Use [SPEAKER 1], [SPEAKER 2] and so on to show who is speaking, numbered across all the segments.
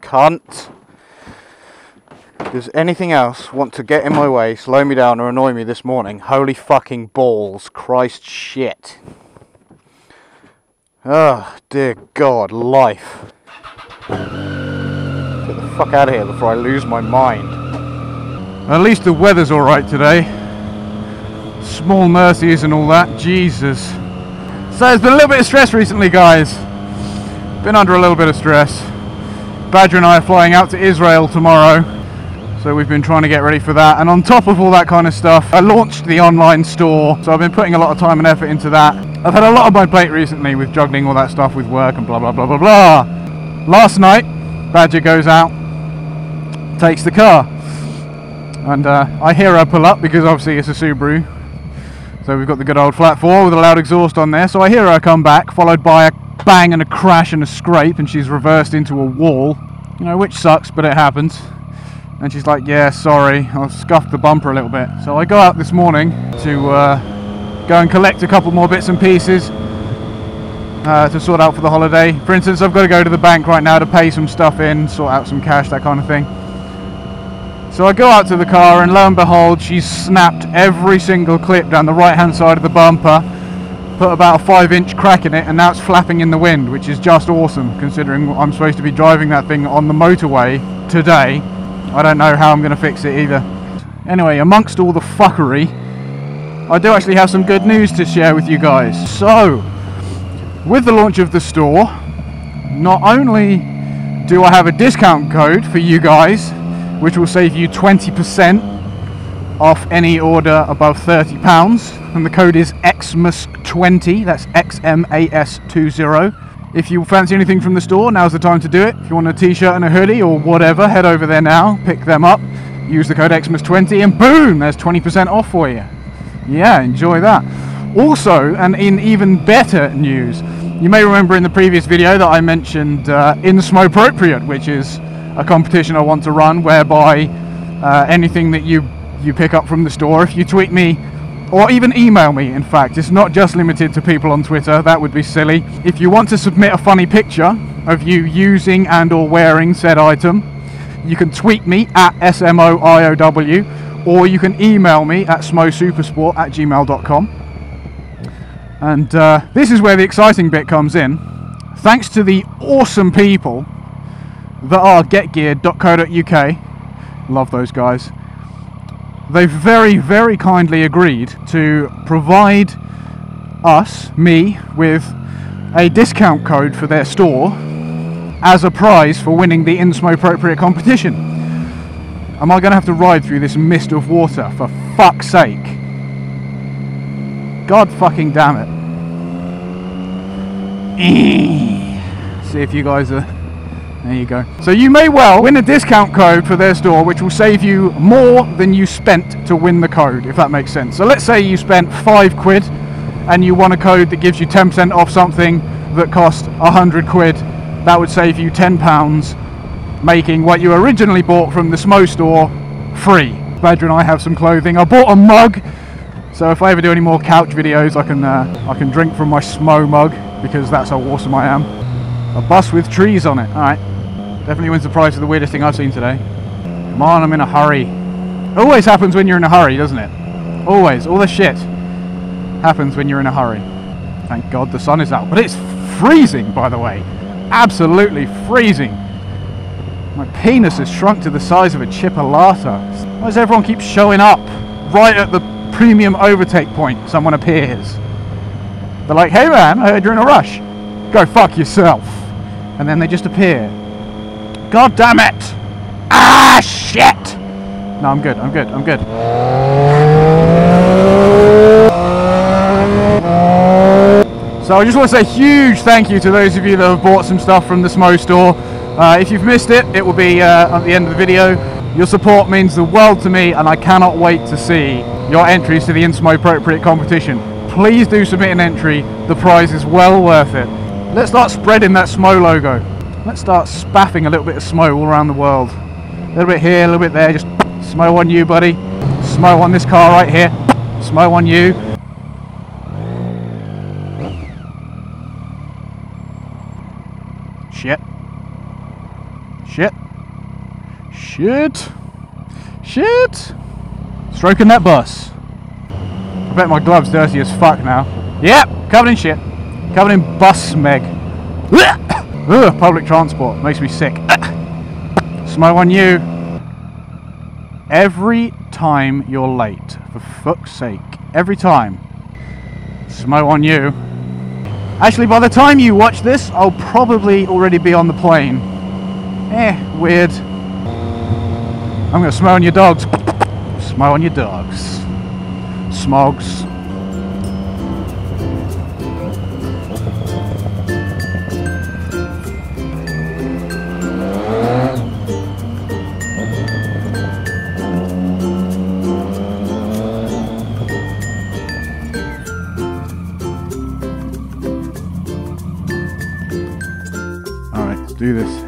[SPEAKER 1] Cunt. Does anything else want to get in my way, slow me down or annoy me this morning? Holy fucking balls. Christ shit. Oh dear God, life. Get the fuck out of here before I lose my mind. At least the weather's alright today. Small mercies and all that. Jesus. So there's been a little bit of stress recently, guys. Been under a little bit of stress. Badger and I are flying out to Israel tomorrow, so we've been trying to get ready for that. And on top of all that kind of stuff, I launched the online store, so I've been putting a lot of time and effort into that. I've had a lot on my plate recently with juggling all that stuff with work and blah blah blah blah blah. Last night, Badger goes out, takes the car, and I hear her pull up because obviously it's a Subaru, so we've got the good old flat 4 with a loud exhaust on there. So I hear her come back, followed by a bang and a crash and a scrape, and she's reversed into a wall, you know, which sucks, but it happens. And she's like, yeah, sorry, I scuffed the bumper a little bit. So I go out this morning to go and collect a couple more bits and pieces to sort out for the holiday. For instance, I've got to go to the bank right now to pay some stuff in, sort out some cash, that kind of thing. So I go out to the car, and lo and behold, she's snapped every single clip down the right hand side of the bumper, put about a 5-inch crack in it, and now it's flapping in the wind, which is just awesome considering I'm supposed to be driving that thing on the motorway today. I don't know how I'm going to fix it either. Anyway, amongst all the fuckery, I do actually have some good news to share with you guys. So, with the launch of the store, not only do I have a discount code for you guys, which will save you 20% off any order above £30, and the code is XMAS20, that's XMAS20. If you fancy anything from the store, now's the time to do it. If you want a t-shirt and a hoodie or whatever, head over there now, pick them up, use the code XMAS20, and boom, there's 20% off for you. Yeah, enjoy that. Also, and in even better news, you may remember in the previous video that I mentioned Insmo Appropriate, which is a competition I want to run, whereby anything that you pick up from the store, if you tweet me or even email me, in fact, it's not just limited to people on Twitter, that would be silly. If you want to submit a funny picture of you using and or wearing said item, you can tweet me at SMOIOW, or you can email me at smosupersport@gmail.com. And this is where the exciting bit comes in. Thanks to the awesome people that are getgeared.co.uk, love those guys, they've very, very kindly agreed to provide me, with a discount code for their store as a prize for winning the Insmo Appropriate competition. Am I going to have to ride through this mist of water, for fuck's sake? God fucking damn it. See if you guys are... There you go. So you may well win a discount code for their store, which will save you more than you spent to win the code, if that makes sense. So let's say you spent £5 and you won a code that gives you 10% off something that cost 100 quid. That would save you £10, making what you originally bought from the Smo store free. Badger and I have some clothing. I bought a mug, so if I ever do any more couch videos, I can drink from my Smo mug, because that's how awesome I am. A bus with trees on it. Alright. Definitely wins the prize for the weirdest thing I've seen today. Come on, I'm in a hurry. Always happens when you're in a hurry, doesn't it? Always. All the shit happens when you're in a hurry. Thank God the sun is out. But it's freezing, by the way. Absolutely freezing. My penis has shrunk to the size of a chipolata. Why does everyone keep showing up right at the premium overtake point? Someone appears. They're like, hey man, I heard you're in a rush. Go fuck yourself. And then they just appear. God damn it! Ah, shit! No, I'm good, I'm good, I'm good. So I just want to say a huge thank you to those of you that have bought some stuff from the Smo store. If you've missed it, it will be at the end of the video. Your support means the world to me, and I cannot wait to see your entries to the Insmo Appropriate competition. Please do submit an entry. The prize is well worth it. Let's start spreading that Smo logo. Let's start spaffing a little bit of Smo all around the world. little bit here, a little bit there. Just smo on you, buddy. Smo on this car right here. Smo on you. Shit. Shit. Shit. Shit. Stroking that bus. I bet my glove's dirty as fuck now. Yep, covered in shit. Covered in bus smeg. Ugh, public transport makes me sick. Smo on you. Every time you're late, for fuck's sake. Every time. Smo on you. Actually, by the time you watch this, I'll probably already be on the plane. Weird. I'm gonna smo on your dogs. Smo on your dogs. Smogs. Alright, let's do this.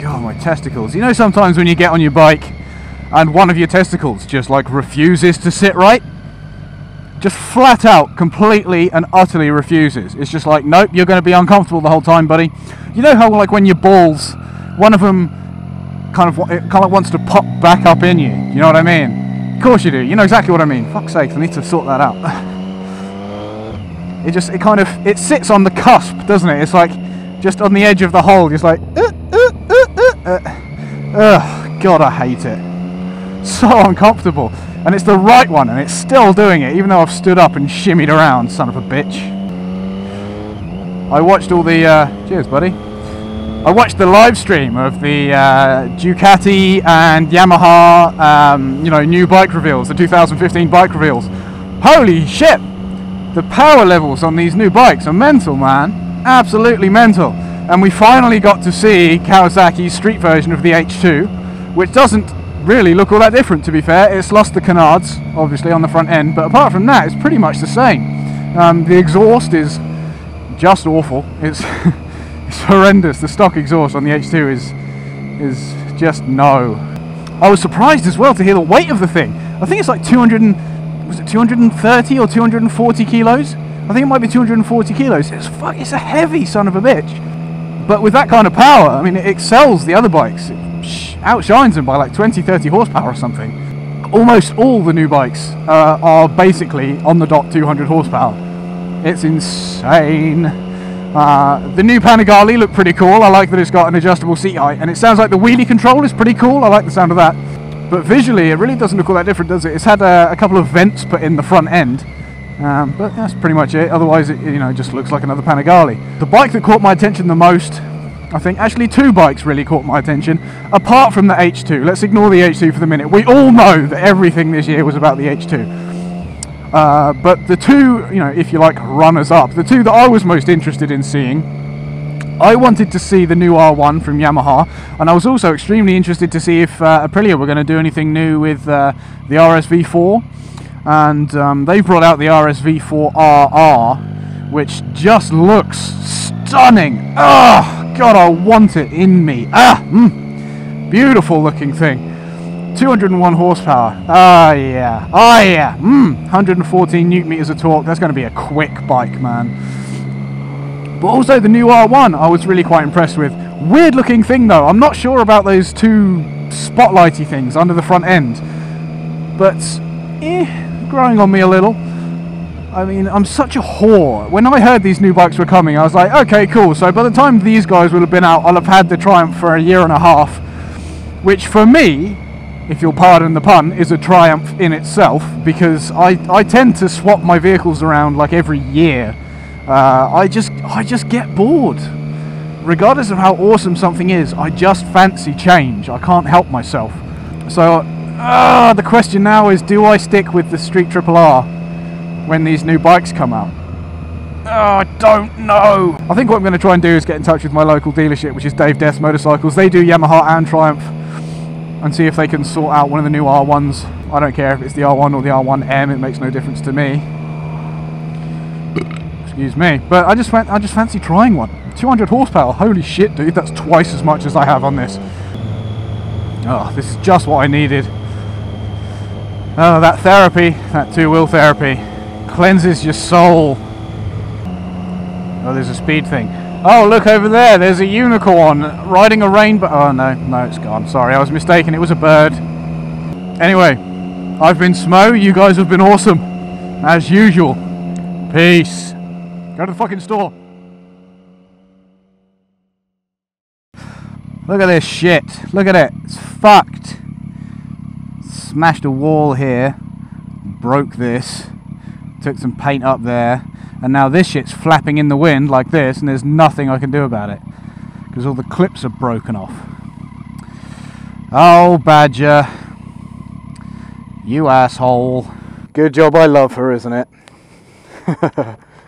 [SPEAKER 1] God, my testicles. You know sometimes when you get on your bike and one of your testicles just like refuses to sit right? Just flat out, completely and utterly refuses. It's just like, nope, you're going to be uncomfortable the whole time, buddy. You know how like when your balls, one of them kind of wants to pop back up in you. You know what I mean? Of course you do. You know exactly what I mean. Fuck's sake, I need to sort that out. It sits on the cusp, doesn't it? It's like just on the edge of the hole, just like, God, I hate it. So uncomfortable. And it's the right one, and it's still doing it, even though I've stood up and shimmied around, son of a bitch. I watched all the, cheers buddy. I watched the live stream of the Ducati and Yamaha, you know, new bike reveals, the 2015 bike reveals. Holy shit! The power levels on these new bikes are mental, man. Absolutely mental. And we finally got to see Kawasaki's street version of the H2, which doesn't really look all that different, to be fair. It's lost the canards, obviously, on the front end, but apart from that, it's pretty much the same. The exhaust is just awful. It's it's horrendous. The stock exhaust on the H2 is just no. I was surprised as well to hear the weight of the thing. I think it's like 230 or 240 kilos? I think it might be 240 kilos. It's a heavy son of a bitch. But with that kind of power, I mean, it excels the other bikes. It outshines them by like 20-30 horsepower or something. Almost all the new bikes are basically on the dot 200 horsepower. It's insane. The new Panigale looked pretty cool. I like that it's got an adjustable seat height, and it sounds like the wheelie control is pretty cool. I like the sound of that. But visually, it really doesn't look all that different, does it? It's had a couple of vents put in the front end. But that's pretty much it. Otherwise, it just looks like another Panigale. The bike that caught my attention the most, I think, actually two bikes really caught my attention, apart from the H2. Let's ignore the H2 for the minute. We all know that everything this year was about the H2. But the two, if you like, runners-up, the two that I was most interested in seeing, I wanted to see the new R1 from Yamaha, and I was also extremely interested to see if Aprilia were going to do anything new with the RSV4. And they've brought out the RSV4 RR, which just looks stunning. Oh, God, I want it in me. Beautiful looking thing. 201 horsepower. Yeah. 114 newton meters of torque. That's going to be a quick bike, man. But also the new R1 I was really quite impressed with. Weird looking thing though. I'm not sure about those two spotlighty things under the front end. But, growing on me a little. I mean, I'm such a whore. When I heard these new bikes were coming, I was like, okay, cool. So by the time these guys will have been out, I'll have had the Triumph for a year and a half. Which for me, if you'll pardon the pun, is a triumph in itself. Because I tend to swap my vehicles around like every year. I just get bored. Regardless of how awesome something is, I just fancy change. I can't help myself. So the question now is, do I stick with the Street Triple R when these new bikes come out? I don't know. I think what I'm going to try and do is get in touch with my local dealership, which is Dave Death's Motorcycles. They do Yamaha and Triumph, and see if they can sort out one of the new R1s. I don't care if it's the R1 or the R1M, it makes no difference to me. Excuse me. But I just fancy trying one. 200 horsepower, holy shit dude, that's twice as much as I have on this. Oh, this is just what I needed. Oh, that therapy, that two-wheel therapy, cleanses your soul. Oh, there's a speed thing. Oh, look over there, there's a unicorn riding a rainbow. Oh, no, it's gone. Sorry, I was mistaken, it was a bird. Anyway, I've been Smo, you guys have been awesome. As usual. Peace. Go to the fucking store. Look at this shit. Look at it. It's fucked. Smashed a wall here. Broke this. Took some paint up there. And now this shit's flapping in the wind like this, and there's nothing I can do about it. Because all the clips are broken off. Oh, Badger. You asshole. Good job I love her, isn't it?